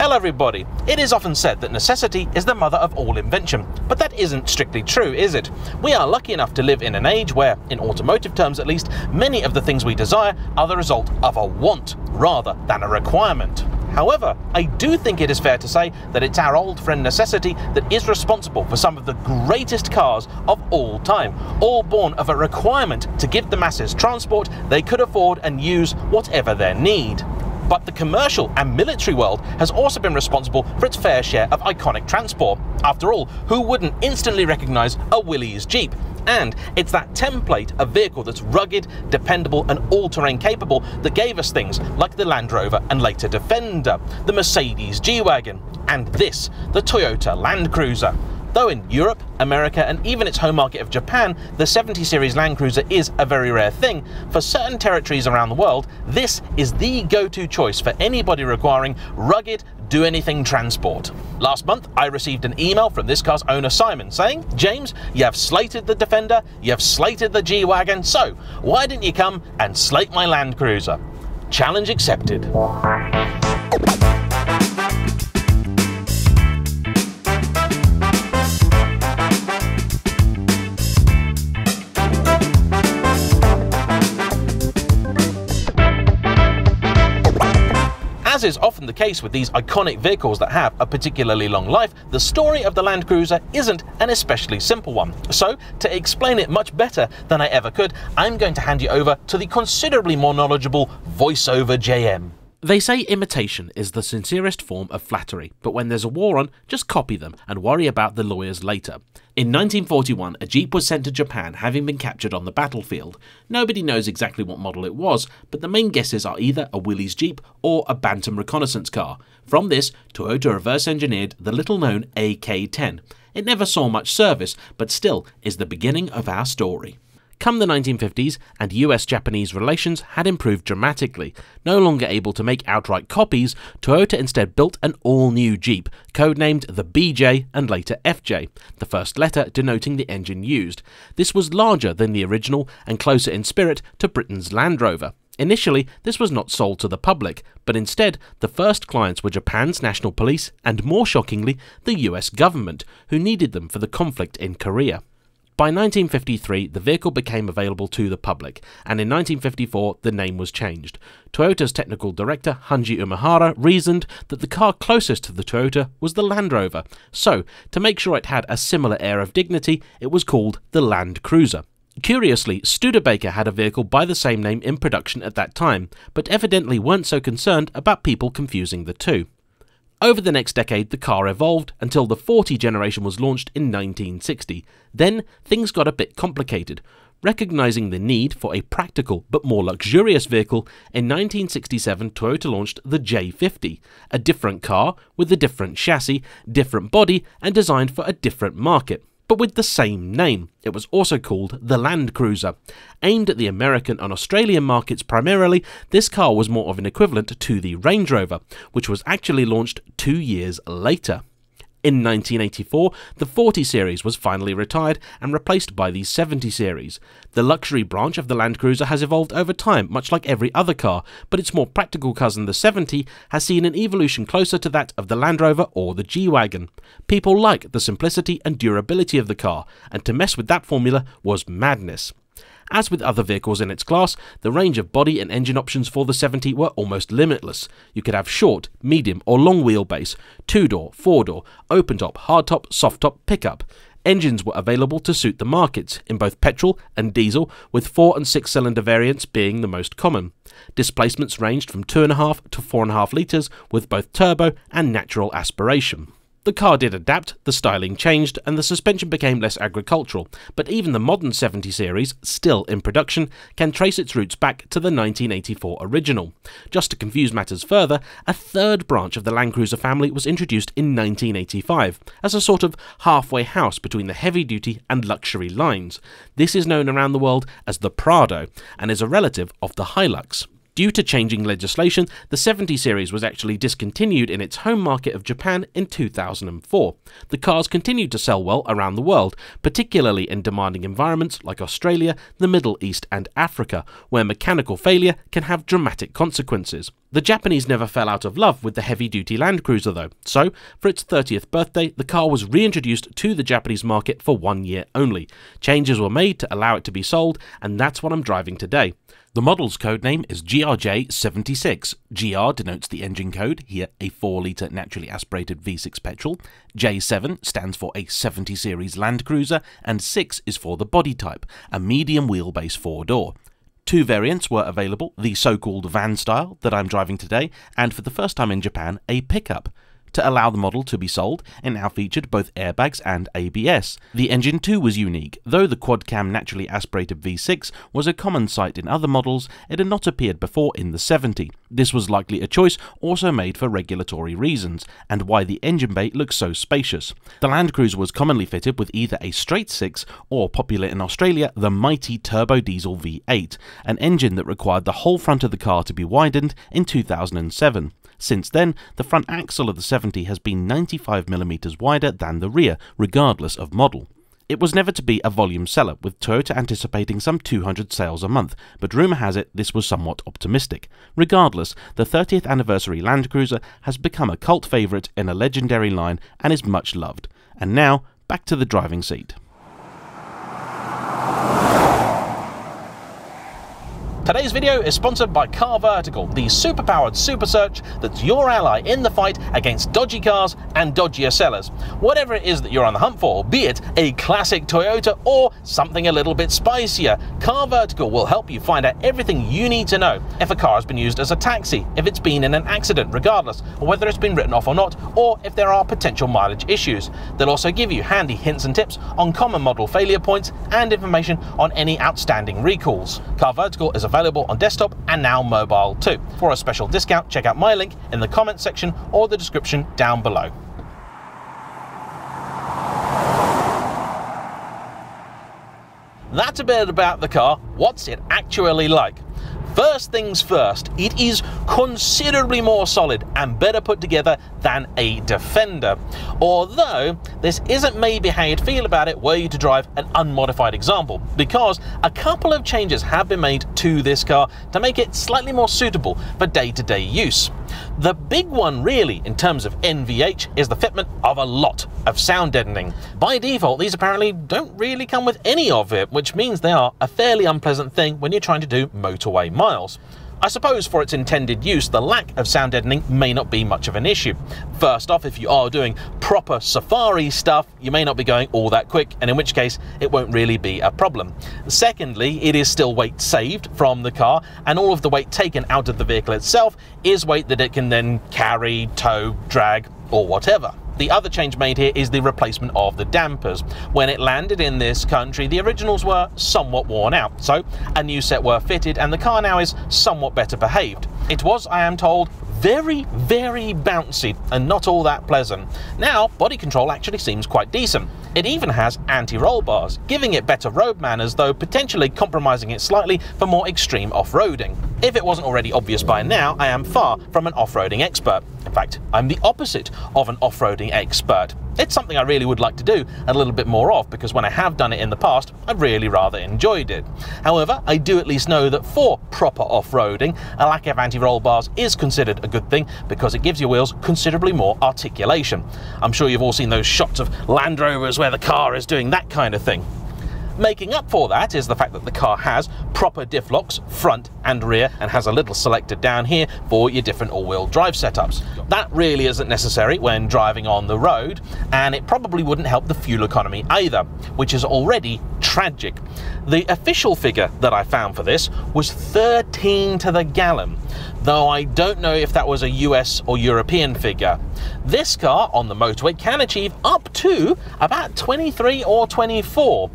Hello everybody. It is often said that necessity is the mother of all invention, but that isn't strictly true, is it? We are lucky enough to live in an age where, in automotive terms at least, many of the things we desire are the result of a want rather than a requirement. However, I do think it is fair to say that it's our old friend necessity that is responsible for some of the greatest cars of all time, all born of a requirement to give the masses transport they could afford and use whatever their need. But the commercial and military world has also been responsible for its fair share of iconic transport. After all, who wouldn't instantly recognise a Willys Jeep? And it's that template of vehicle that's rugged, dependable and all-terrain capable that gave us things like the Land Rover and later Defender, the Mercedes G-Wagon, and this, the Toyota Land Cruiser. Though in Europe, America and even its home market of Japan, the 70 series Land Cruiser is a very rare thing, for certain territories around the world, this is the go-to choice for anybody requiring rugged, do-anything transport. Last month, I received an email from this car's owner Simon saying, "James, you have slated the Defender, you have slated the G-Wagon, so why didn't you come and slate my Land Cruiser?" Challenge accepted. As is often the case with these iconic vehicles that have a particularly long life, the story of the Land Cruiser isn't an especially simple one. So, to explain it much better than I ever could, I'm going to hand you over to the considerably more knowledgeable voiceover JayEmm. They say imitation is the sincerest form of flattery, but when there's a war on, just copy them and worry about the lawyers later. In 1941, a Jeep was sent to Japan having been captured on the battlefield. Nobody knows exactly what model it was, but the main guesses are either a Willys Jeep or a Bantam reconnaissance car. From this, Toyota reverse-engineered the little-known AK-10. It never saw much service, but still is the beginning of our story. Come the 1950s, and US-Japanese relations had improved dramatically. No longer able to make outright copies, Toyota instead built an all-new Jeep, codenamed the BJ and later FJ, the first letter denoting the engine used. This was larger than the original and closer in spirit to Britain's Land Rover. Initially, this was not sold to the public, but instead, the first clients were Japan's national police and, more shockingly, the US government, who needed them for the conflict in Korea. By 1953, the vehicle became available to the public, and in 1954, the name was changed. Toyota's technical director, Hunji Umehara, reasoned that the car closest to the Toyota was the Land Rover, so, to make sure it had a similar air of dignity, it was called the Land Cruiser. Curiously, Studebaker had a vehicle by the same name in production at that time, but evidently weren't so concerned about people confusing the two. Over the next decade, the car evolved until the 40 generation was launched in 1960. Then, things got a bit complicated. Recognizing the need for a practical but more luxurious vehicle, in 1967 Toyota launched the J50, a different car with a different chassis, different body and designed for a different market, but with the same name. It was also called the Land Cruiser. Aimed at the American and Australian markets primarily, this car was more of an equivalent to the Range Rover, which was actually launched 2 years later. In 1984, the 40 series was finally retired and replaced by the 70 series. The luxury branch of the Land Cruiser has evolved over time, much like every other car, but its more practical cousin, the 70, has seen an evolution closer to that of the Land Rover or the G-Wagon. People like the simplicity and durability of the car, and to mess with that formula was madness. As with other vehicles in its class, the range of body and engine options for the 70 were almost limitless. You could have short, medium or long wheelbase, 2-door, 4-door, open-top, hardtop, soft-top, pickup. Engines were available to suit the markets, in both petrol and diesel, with 4- and 6-cylinder variants being the most common. Displacements ranged from 2.5 to 4.5 litres, with both turbo and natural aspiration. The car did adapt, the styling changed, and the suspension became less agricultural, but even the modern 70 series, still in production, can trace its roots back to the 1984 original. Just to confuse matters further, a third branch of the Land Cruiser family was introduced in 1985, as a sort of halfway house between the heavy-duty and luxury lines. This is known around the world as the Prado, and is a relative of the Hilux. Due to changing legislation, the 70 series was actually discontinued in its home market of Japan in 2004. The cars continued to sell well around the world, particularly in demanding environments like Australia, the Middle East and Africa, where mechanical failure can have dramatic consequences. The Japanese never fell out of love with the heavy-duty Land Cruiser though, so for its 30th birthday the car was reintroduced to the Japanese market for 1 year only. Changes were made to allow it to be sold, and that's what I'm driving today. The model's codename is CRJ76. GR denotes the engine code, here a 4-litre naturally aspirated V6 petrol. J7 stands for a 70 series Land Cruiser, and 6 is for the body type, a medium wheelbase 4-door. 2 variants were available, the so-called van style that I'm driving today, and for the first time in Japan, a pickup. To allow the model to be sold, it now featured both airbags and ABS. The engine too was unique. Though the quad-cam naturally aspirated V6 was a common sight in other models, it had not appeared before in the 70. This was likely a choice also made for regulatory reasons, and why the engine bay looks so spacious. The Land Cruiser was commonly fitted with either a straight 6 or, popular in Australia, the mighty turbo diesel V8, an engine that required the whole front of the car to be widened in 2007. Since then, the front axle of the 70 has been 95mm wider than the rear, regardless of model. It was never to be a volume seller, with Toyota anticipating some 200 sales a month, but rumour has it this was somewhat optimistic. Regardless, the 30th anniversary Land Cruiser has become a cult favourite in a legendary line and is much loved. And now, back to the driving seat. Today's video is sponsored by CarVertical, the super-powered super search that's your ally in the fight against dodgy cars and dodgier sellers. Whatever it is that you're on the hunt for, be it a classic Toyota or something a little bit spicier, CarVertical will help you find out everything you need to know. If a car has been used as a taxi, if it's been in an accident, regardless of whether it's been written off or not, or if there are potential mileage issues. They'll also give you handy hints and tips on common model failure points and information on any outstanding recalls. CarVertical is available on desktop and now mobile too. For a special discount, check out my link in the comments section or the description down below. That's a bit about the car. What's it actually like? First things first, it is considerably more solid and better put together than a Defender. Although, this isn't maybe how you'd feel about it were you to drive an unmodified example, because a couple of changes have been made to this car to make it slightly more suitable for day-to-day use. The big one really, in terms of NVH, is the fitment of a lot of sound deadening. By default, these apparently don't really come with any of it, which means they are a fairly unpleasant thing when you're trying to do motorway miles. I suppose for its intended use, the lack of sound deadening may not be much of an issue. First off, if you are doing proper safari stuff, you may not be going all that quick, and in which case it won't really be a problem. Secondly, it is still weight saved from the car, and all of the weight taken out of the vehicle itself is weight that it can then carry, tow, drag, or whatever. The other change made here is the replacement of the dampers. When it landed in this country, the originals were somewhat worn out, so a new set were fitted and the car now is somewhat better behaved. It was, I am told, very bouncy and not all that pleasant. Now, body control actually seems quite decent. It even has anti-roll bars, giving it better road manners, though potentially compromising it slightly for more extreme off-roading. If it wasn't already obvious by now, I am far from an off-roading expert. In fact, I'm the opposite of an off-roading expert. It's something I really would like to do a little bit more of, because when I have done it in the past, I've really rather enjoyed it. However, I do at least know that for proper off-roading, a lack of anti-roll bars is considered a good thing because it gives your wheels considerably more articulation. I'm sure you've all seen those shots of Land Rovers where the car is doing that kind of thing. Making up for that is the fact that the car has proper diff locks, front and rear, and has a little selector down here for your different all-wheel drive setups. That really isn't necessary when driving on the road, and it probably wouldn't help the fuel economy either, which is already tragic. The official figure that I found for this was 13 to the gallon, though I don't know if that was a US or European figure. This car on the motorway can achieve up to about 23 or 24.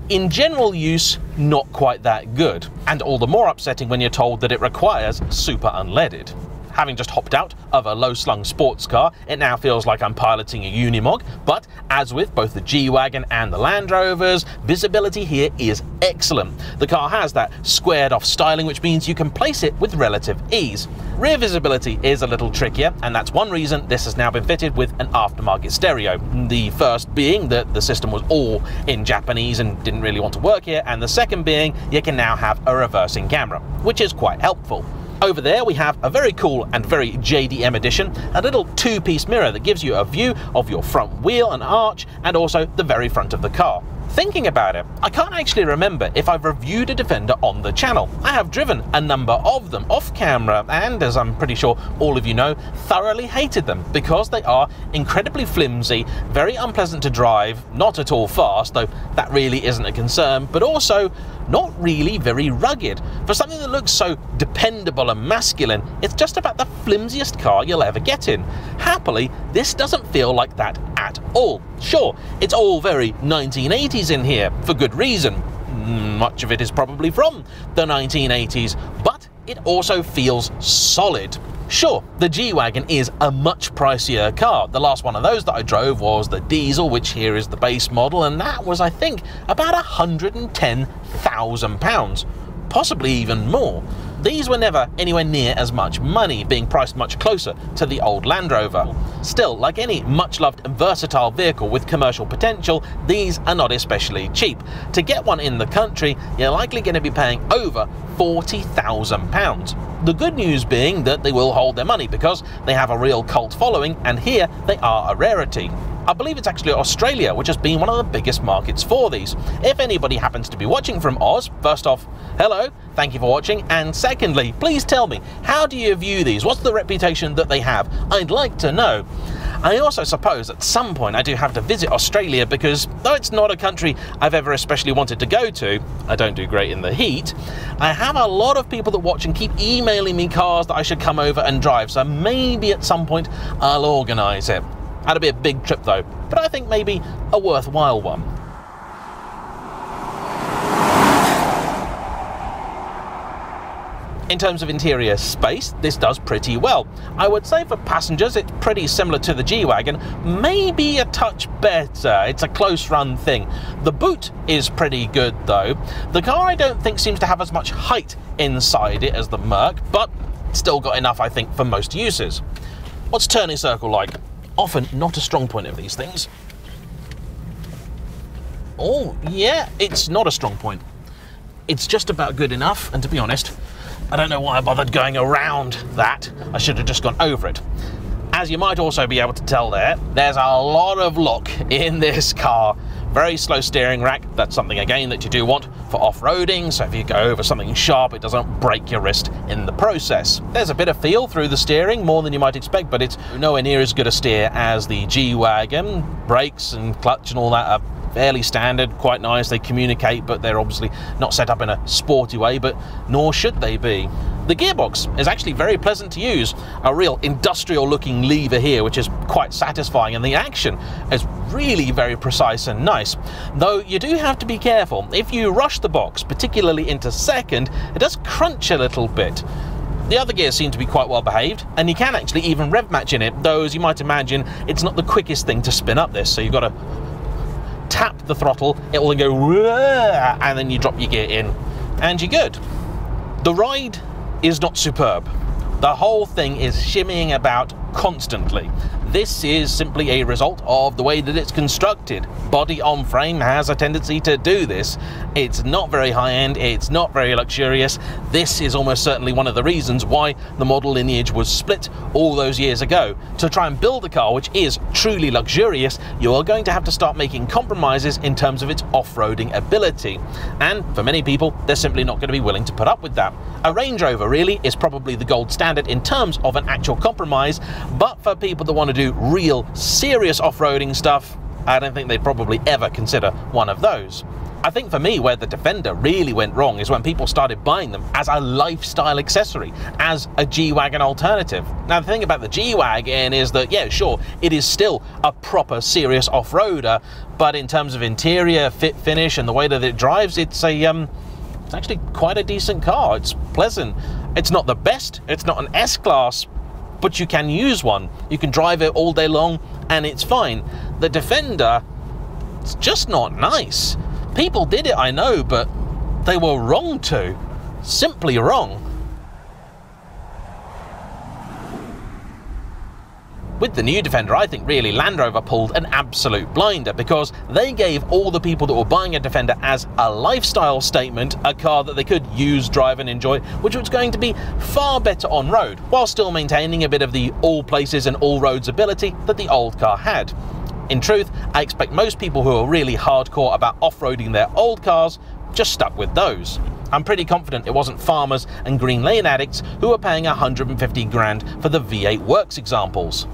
In general use, not quite that good, and all the more upsetting when you're told that it requires super unleaded. Having just hopped out of a low-slung sports car, it now feels like I'm piloting a Unimog, but as with both the G-Wagon and the Land Rovers, visibility here is excellent. The car has that squared-off styling, which means you can place it with relative ease. Rear visibility is a little trickier, and that's one reason this has now been fitted with an aftermarket stereo. The first being that the system was all in Japanese and didn't really want to work here, and the second being you can now have a reversing camera, which is quite helpful. Over there we have a very cool and very JDM edition, a little two-piece mirror that gives you a view of your front wheel and arch and also the very front of the car. Thinking about it, I can't actually remember if I've reviewed a Defender on the channel. I have driven a number of them off camera and, as I'm pretty sure all of you know, thoroughly hated them because they are incredibly flimsy, very unpleasant to drive, not at all fast, though that really isn't a concern, but also not really very rugged. For something that looks so dependable and masculine, it's just about the flimsiest car you'll ever get in. Happily, this doesn't feel like that at all. Sure, it's all very 1980s in here, for good reason. Much of it is probably from the 1980s, but it also feels solid. Sure, the G-Wagon is a much pricier car. The last one of those that I drove was the diesel, which here is the base model, and that was, I think, about £110,000, possibly even more. These were never anywhere near as much money, being priced much closer to the old Land Rover. Still, like any much-loved and versatile vehicle with commercial potential, these are not especially cheap. To get one in the country, you're likely going to be paying over £40,000. The good news being that they will hold their money because they have a real cult following, and here they are a rarity. I believe it's actually Australia which has been one of the biggest markets for these. If anybody happens to be watching from Oz, first off, hello, thank you for watching, and secondly, please tell me, how do you view these? What's the reputation that they have? I'd like to know. I also suppose at some point I do have to visit Australia because, though it's not a country I've ever especially wanted to go to, I don't do great in the heat, I have a lot of people that watch and keep emailing me cars that I should come over and drive, so maybe at some point I'll organise it. That'd be a big trip though, but I think maybe a worthwhile one. In terms of interior space, this does pretty well. I would say for passengers it's pretty similar to the G-Wagon, maybe a touch better. It's a close run thing. The boot is pretty good though. The car I don't think seems to have as much height inside it as the Merc, but still got enough I think for most uses. What's turning circle like? Often not a strong point of these things. Oh yeah, it's not a strong point. It's just about good enough, and to be honest, I don't know why I bothered going around that. I should have just gone over it. As you might also be able to tell there's a lot of look in this car. Very slow steering rack. That's something again that you do want for off-roading, so if you go over something sharp it doesn't break your wrist in the process. There's a bit of feel through the steering, more than you might expect, but it's nowhere near as good a steer as the G-Wagon. Brakes and clutch and all that are fairly standard, quite nice. They communicate, but they're obviously not set up in a sporty way, but nor should they be. The gearbox is actually very pleasant to use. A real industrial looking lever here, which is quite satisfying, and the action is really very precise and nice. Though you do have to be careful. If you rush the box, particularly into second, it does crunch a little bit. The other gears seem to be quite well behaved, and you can actually even rev match in it, though as you might imagine, it's not the quickest thing to spin up this, so you've got to tap the throttle, it will then go, and then you drop your gear in, and you're good. The ride is not superb. The whole thing is shimmying about constantly. This is simply a result of the way that it's constructed. Body on frame has a tendency to do this. It's not very high-end, it's not very luxurious. This is almost certainly one of the reasons why the model lineage was split all those years ago. To try and build a car which is truly luxurious, you are going to have to start making compromises in terms of its off-roading ability. And for many people, they're simply not going to be willing to put up with that. A Range Rover really is probably the gold standard in terms of an actual compromise, but for people that want to do real serious off-roading stuff, I don't think they'd probably ever consider one of those. I think for me where the Defender really went wrong is when people started buying them as a lifestyle accessory, as a G-Wagon alternative. Now the thing about the G-Wagon is that, yeah, sure, it is still a proper serious off-roader, but in terms of interior, fit, finish, and the way that it drives, it's actually quite a decent car. It's pleasant. It's not the best, it's not an S-Class, but you can use one. You can drive it all day long and it's fine. The Defender, it's just not nice. People did it, I know, but they were wrong to. Simply wrong. With the new Defender, I think really Land Rover pulled an absolute blinder, because they gave all the people that were buying a Defender as a lifestyle statement a car that they could use, drive and enjoy, which was going to be far better on road, while still maintaining a bit of the all places and all roads ability that the old car had. In truth, I expect most people who are really hardcore about off-roading their old cars just stuck with those. I'm pretty confident it wasn't farmers and green lane addicts who were paying 150 grand for the V8 Works examples.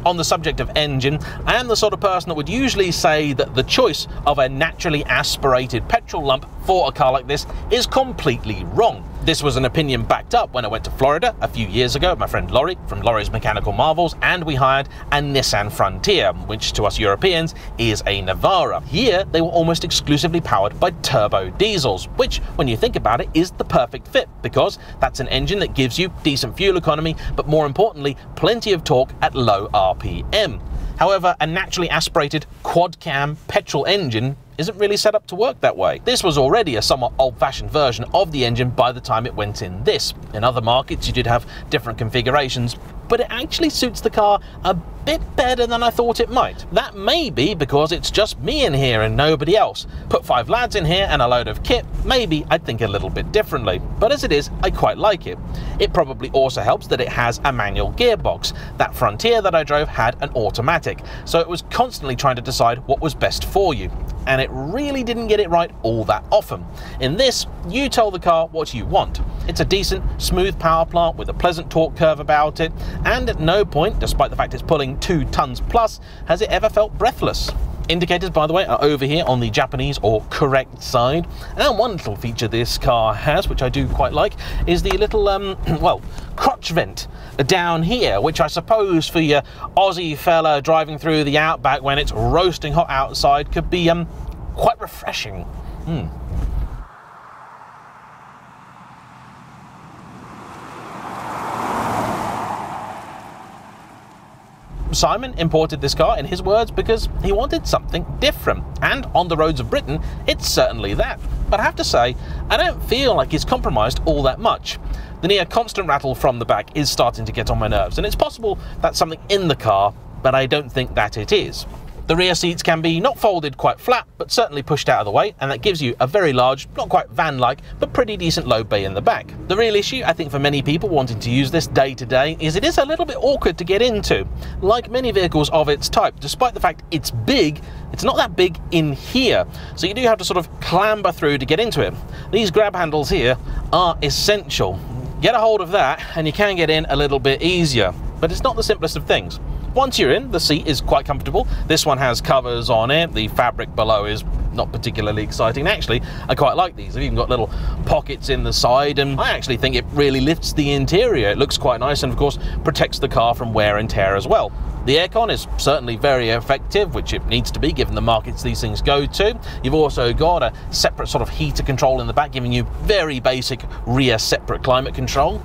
On the subject of engine, I am the sort of person that would usually say that the choice of a naturally aspirated petrol lump for a car like this is completely wrong. This was an opinion backed up when I went to Florida a few years ago with my friend Laurie from Laurie's Mechanical Marvels, and we hired a Nissan Frontier, which to us Europeans is a Navara. Here they were almost exclusively powered by turbo diesels, which when you think about it is the perfect fit, because that's an engine that gives you decent fuel economy, but more importantly plenty of torque at low RPM. However, a naturally aspirated quad-cam petrol engine isn't really set up to work that way. This was already a somewhat old-fashioned version of the engine by the time it went in this. In other markets you did have different configurations, but it actually suits the car a bit better than I thought it might. That may be because it's just me in here and nobody else. Put 5 lads in here and a load of kit, maybe I'd think a little bit differently, but as it is, I quite like it. It probably also helps that it has a manual gearbox. That Frontier that I drove had an automatic, so it was constantly trying to decide what was best for you, and it really didn't get it right all that often. In this, you tell the car what you want. It's a decent, smooth power plant with a pleasant torque curve about it, and at no point, despite the fact it's pulling 2 tons plus, has it ever felt breathless. Indicators, by the way, are over here on the Japanese or correct side. And one little feature this car has, which I do quite like, is the little, well, crotch vent down here, which I suppose for your Aussie fella driving through the outback when it's roasting hot outside could be quite refreshing. Simon imported this car, in his words, because he wanted something different, and on the roads of Britain it's certainly that. But I have to say, I don't feel like he's compromised all that much. The near constant rattle from the back is starting to get on my nerves, and it's possible that's something in the car, but I don't think that it is. The rear seats can be not folded quite flat, but certainly pushed out of the way, and that gives you a very large, not quite van-like, but pretty decent low bay in the back. The real issue, I think, for many people wanting to use this day to day is it is a little bit awkward to get into. Like many vehicles of its type, despite the fact it's big, it's not that big in here, so you do have to sort of clamber through to get into it. These grab handles here are essential. Get a hold of that and you can get in a little bit easier, but it's not the simplest of things. Once you're in, the seat is quite comfortable. This one has covers on it. The fabric below is not particularly exciting. Actually, I quite like these. They've even got little pockets in the side, and I actually think it really lifts the interior. It looks quite nice, and of course protects the car from wear and tear as well. The aircon is certainly very effective, which it needs to be given the markets these things go to. You've also got a separate sort of heater control in the back, giving you very basic rear separate climate control.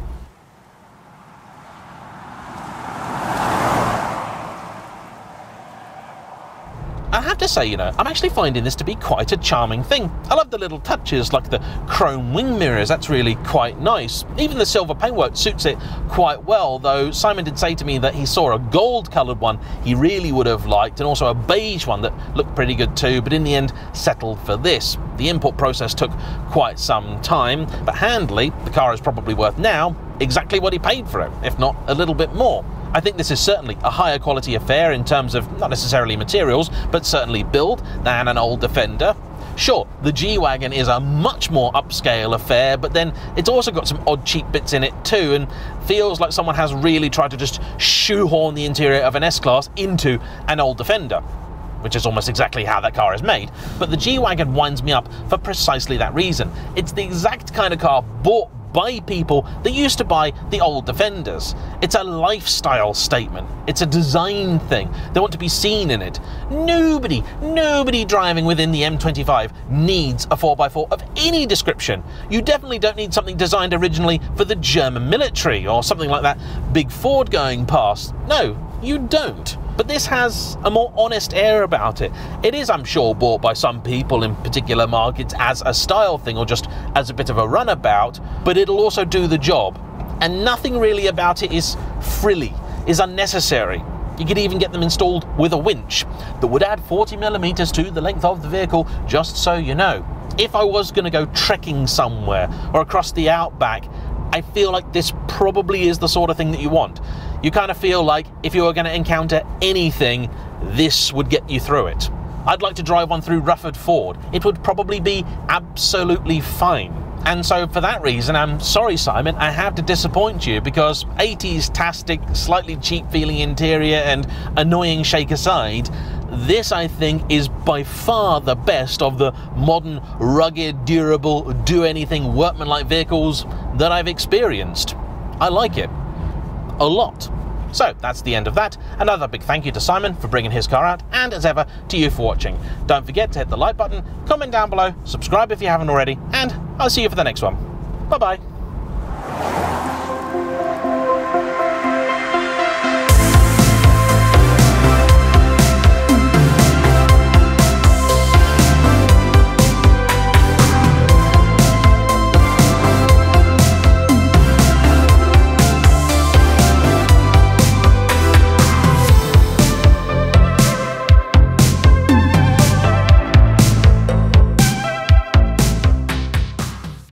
I have to say, you know, I'm actually finding this to be quite a charming thing. I love the little touches like the chrome wing mirrors, that's really quite nice. Even the silver paintwork suits it quite well, though Simon did say to me that he saw a gold coloured one he really would have liked, and also a beige one that looked pretty good too, but in the end settled for this. The import process took quite some time, but handily, the car is probably worth now exactly what he paid for it, if not a little bit more. I think this is certainly a higher quality affair in terms of not necessarily materials, but certainly build than an old Defender. Sure, the G-Wagon is a much more upscale affair, but then it's also got some odd cheap bits in it too, and feels like someone has really tried to just shoehorn the interior of an S-Class into an old Defender, which is almost exactly how that car is made. But the G-Wagon winds me up for precisely that reason. It's the exact kind of car bought by people that used to buy the old Defenders. It's a lifestyle statement. It's a design thing. They want to be seen in it. Nobody driving within the M25 needs a 4x4 of any description. You definitely don't need something designed originally for the German military or something like that big Ford going past. No, you don't. But this has a more honest air about it. It is, I'm sure, bought by some people in particular markets as a style thing or just as a bit of a runabout, but it'll also do the job. And nothing really about it is frilly, is unnecessary. You could even get them installed with a winch that would add 40mm to the length of the vehicle, just so you know. If I was going to go trekking somewhere or across the outback, I feel like this probably is the sort of thing that you want. You kind of feel like if you were going to encounter anything, this would get you through it. I'd like to drive one through Rufford Ford. It would probably be absolutely fine. And so for that reason, I'm sorry, Simon, I have to disappoint you, because 80s-tastic, slightly cheap-feeling interior and annoying shake aside, this, I think, is by far the best of the modern, rugged, durable, do-anything, workman-like vehicles that I've experienced. I like it. A lot. So that's the end of that. Another big thank you to Simon for bringing his car out, and as ever, to you for watching. Don't forget to hit the like button, comment down below, subscribe if you haven't already, and I'll see you for the next one. Bye-bye.